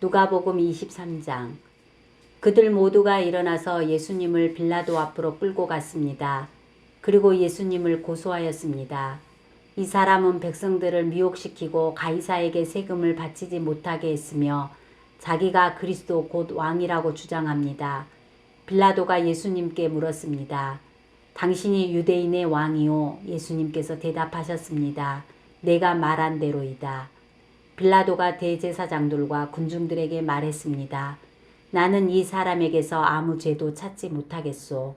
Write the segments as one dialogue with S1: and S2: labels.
S1: 누가복음 23장. 그들 모두가 일어나서 예수님을 빌라도 앞으로 끌고 갔습니다. 그리고 예수님을 고소하였습니다. 이 사람은 백성들을 미혹시키고 가이사에게 세금을 바치지 못하게 했으며 자기가 그리스도 곧 왕이라고 주장합니다. 빌라도가 예수님께 물었습니다. 당신이 유대인의 왕이요? 예수님께서 대답하셨습니다. 내가 말한 대로이다. 빌라도가 대제사장들과 군중들에게 말했습니다. 나는 이 사람에게서 아무 죄도 찾지 못하겠소.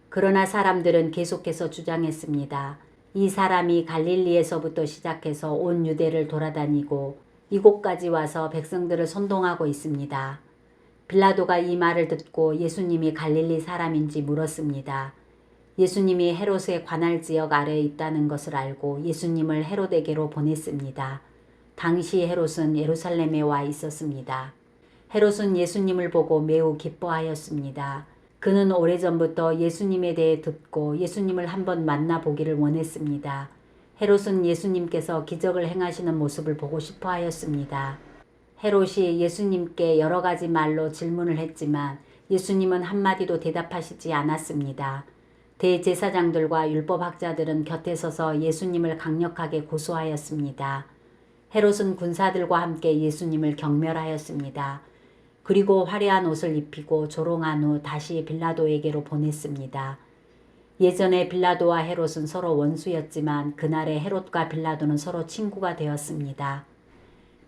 S1: 그러나 사람들은 계속해서 주장했습니다. 이 사람이 갈릴리에서부터 시작해서 온 유대를 돌아다니고 이곳까지 와서 백성들을 선동하고 있습니다. 빌라도가 이 말을 듣고 예수님이 갈릴리 사람인지 물었습니다. 예수님이 헤롯의 관할 지역 아래에 있다는 것을 알고 예수님을 헤롯에게로 보냈습니다. 당시 헤롯은 예루살렘에 와 있었습니다. 헤롯은 예수님을 보고 매우 기뻐하였습니다. 그는 오래전부터 예수님에 대해 듣고 예수님을 한번 만나보기를 원했습니다. 헤롯은 예수님께서 기적을 행하시는 모습을 보고 싶어 하였습니다. 헤롯이 예수님께 여러 가지 말로 질문을 했지만 예수님은 한마디도 대답하시지 않았습니다. 대제사장들과 율법학자들은 곁에 서서 예수님을 강력하게 고소하였습니다. 헤롯은 군사들과 함께 예수님을 경멸하였습니다. 그리고 화려한 옷을 입히고 조롱한 후 다시 빌라도에게로 보냈습니다. 예전에 빌라도와 헤롯은 서로 원수였지만 그날의 헤롯과 빌라도는 서로 친구가 되었습니다.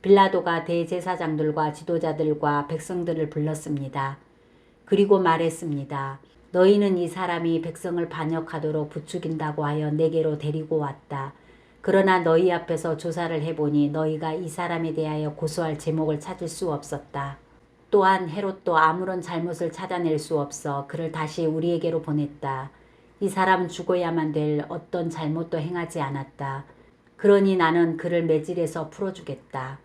S1: 빌라도가 대제사장들과 지도자들과 백성들을 불렀습니다. 그리고 말했습니다. 너희는 이 사람이 백성을 반역하도록 부추긴다고 하여 내게로 데리고 왔다. 그러나 너희 앞에서 조사를 해보니 너희가 이 사람에 대하여 고소할 제목을 찾을 수 없었다. 또한 헤롯도 아무런 잘못을 찾아낼 수 없어 그를 다시 우리에게로 보냈다. 이 사람은 죽어야만 될 어떤 잘못도 행하지 않았다. 그러니 나는 그를 매질해서 풀어주겠다.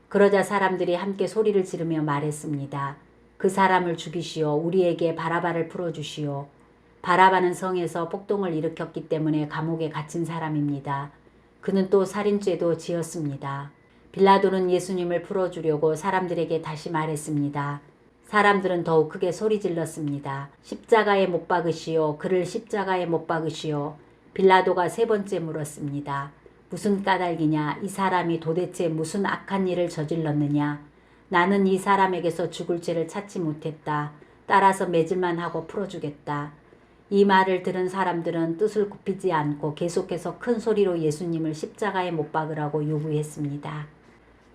S1: 그러자 사람들이 함께 소리를 지르며 말했습니다. 그 사람을 죽이시오. 우리에게 바라바를 풀어주시오. 바라바는 성에서 폭동을 일으켰기 때문에 감옥에 갇힌 사람입니다. 그는 또 살인죄도 지었습니다. 빌라도는 예수님을 풀어주려고 사람들에게 다시 말했습니다. 사람들은 더욱 크게 소리 질렀습니다. 십자가에 못 박으시오. 그를 십자가에 못 박으시오. 빌라도가 세 번째 물었습니다. 무슨 까닭이냐? 이 사람이 도대체 무슨 악한 일을 저질렀느냐? 나는 이 사람에게서 죽을 죄를 찾지 못했다. 따라서 매질만 하고 풀어주겠다. 이 말을 들은 사람들은 뜻을 굽히지 않고 계속해서 큰 소리로 예수님을 십자가에 못 박으라고 요구했습니다.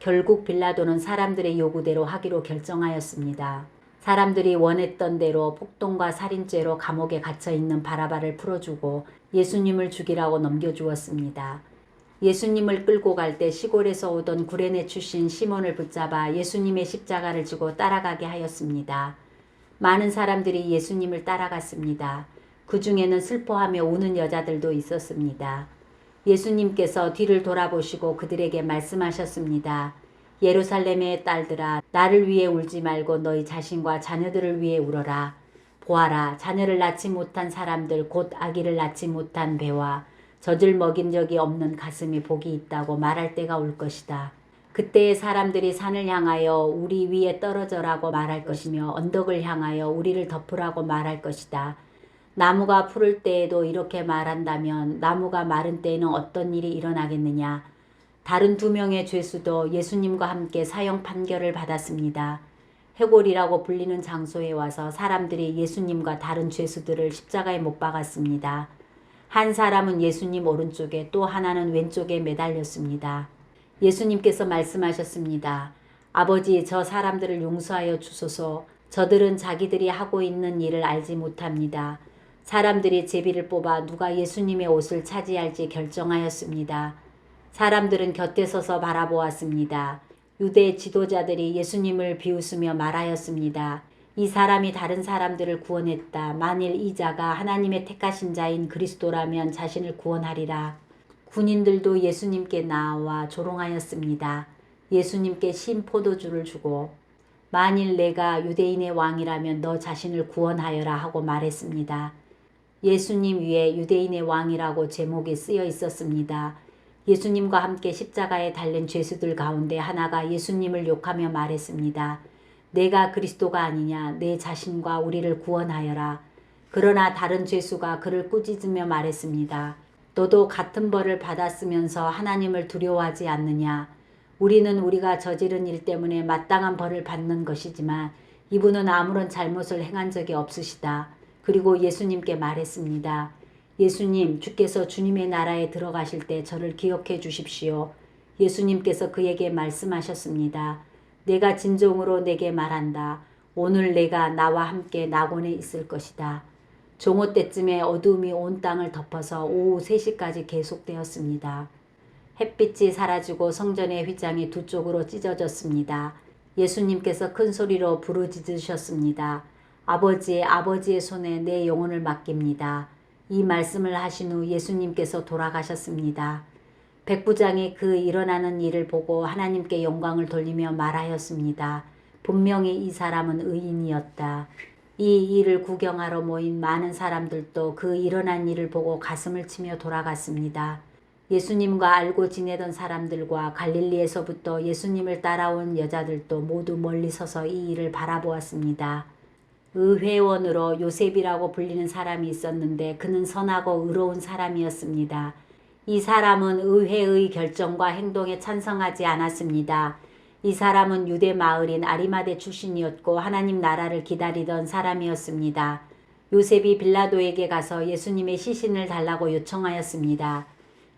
S1: 결국 빌라도는 사람들의 요구대로 하기로 결정하였습니다. 사람들이 원했던 대로 폭동과 살인죄로 감옥에 갇혀있는 바라바를 풀어주고 예수님을 죽이라고 넘겨주었습니다. 예수님을 끌고 갈 때 시골에서 오던 구레네 출신 시몬을 붙잡아 예수님의 십자가를 지고 따라가게 하였습니다. 많은 사람들이 예수님을 따라갔습니다. 그 중에는 슬퍼하며 우는 여자들도 있었습니다. 예수님께서 뒤를 돌아보시고 그들에게 말씀하셨습니다. 예루살렘의 딸들아, 나를 위해 울지 말고 너희 자신과 자녀들을 위해 울어라. 보아라, 자녀를 낳지 못한 사람들 곧 아기를 낳지 못한 배와 젖을 먹인 적이 없는 가슴이 복이 있다고 말할 때가 올 것이다. 그때의 사람들이 산을 향하여 우리 위에 떨어져라고 말할 것이며 언덕을 향하여 우리를 덮으라고 말할 것이다. 나무가 푸를 때에도 이렇게 말한다면 나무가 마른 때에는 어떤 일이 일어나겠느냐. 다른 두 명의 죄수도 예수님과 함께 사형 판결을 받았습니다. 해골이라고 불리는 장소에 와서 사람들이 예수님과 다른 죄수들을 십자가에 못 박았습니다. 한 사람은 예수님 오른쪽에 또 하나는 왼쪽에 매달렸습니다. 예수님께서 말씀하셨습니다. 아버지, 저 사람들을 용서하여 주소서. 저들은 자기들이 하고 있는 일을 알지 못합니다. 사람들이 제비를 뽑아 누가 예수님의 옷을 차지할지 결정하였습니다. 사람들은 곁에 서서 바라보았습니다. 유대 지도자들이 예수님을 비웃으며 말하였습니다. 이 사람이 다른 사람들을 구원했다. 만일 이 자가 하나님의 택하신 자인 그리스도라면 자신을 구원하리라. 군인들도 예수님께 나와 조롱하였습니다. 예수님께 신 포도주를 주고 만일 내가 유대인의 왕이라면 너 자신을 구원하여라 하고 말했습니다. 예수님 위에 유대인의 왕이라고 제목이 쓰여 있었습니다. 예수님과 함께 십자가에 달린 죄수들 가운데 하나가 예수님을 욕하며 말했습니다. 내가 그리스도가 아니냐? 내 자신과 우리를 구원하여라. 그러나 다른 죄수가 그를 꾸짖으며 말했습니다. 너도 같은 벌을 받았으면서 하나님을 두려워하지 않느냐? 우리는 우리가 저지른 일 때문에 마땅한 벌을 받는 것이지만 이분은 아무런 잘못을 행한 적이 없으시다. 그리고 예수님께 말했습니다. 예수님, 주께서 주님의 나라에 들어가실 때 저를 기억해 주십시오. 예수님께서 그에게 말씀하셨습니다. 내가 진정으로 내게 말한다. 오늘 내가 나와 함께 낙원에 있을 것이다. 종호 때쯤에 어두움이 온 땅을 덮어서 오후 3시까지 계속되었습니다. 햇빛이 사라지고 성전의 휘장이 두 쪽으로 찢어졌습니다. 예수님께서 큰 소리로 부르짖으셨습니다. 아버지의 손에 내 영혼을 맡깁니다. 이 말씀을 하신 후 예수님께서 돌아가셨습니다. 백부장이 그 일어나는 일을 보고 하나님께 영광을 돌리며 말하였습니다. 분명히 이 사람은 의인이었다. 이 일을 구경하러 모인 많은 사람들도 그 일어난 일을 보고 가슴을 치며 돌아갔습니다. 예수님과 알고 지내던 사람들과 갈릴리에서부터 예수님을 따라온 여자들도 모두 멀리 서서 이 일을 바라보았습니다. 의회원으로 요셉이라고 불리는 사람이 있었는데 그는 선하고 의로운 사람이었습니다. 이 사람은 의회의 결정과 행동에 찬성하지 않았습니다. 이 사람은 유대 마을인 아리마대 출신이었고 하나님 나라를 기다리던 사람이었습니다. 요셉이 빌라도에게 가서 예수님의 시신을 달라고 요청하였습니다.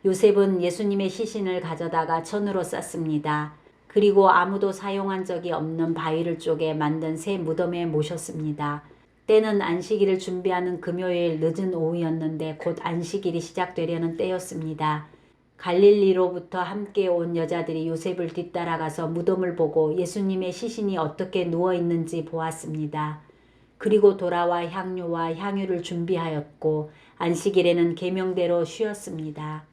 S1: 요셉은 예수님의 시신을 가져다가 천으로 쌌습니다. 그리고 아무도 사용한 적이 없는 바위를 쪼개 만든 새 무덤에 모셨습니다. 때는 안식일을 준비하는 금요일 늦은 오후였는데 곧 안식일이 시작되려는 때였습니다. 갈릴리로부터 함께 온 여자들이 요셉을 뒤따라가서 무덤을 보고 예수님의 시신이 어떻게 누워있는지 보았습니다. 그리고 돌아와 향료와 향유를 준비하였고 안식일에는 계명대로 쉬었습니다.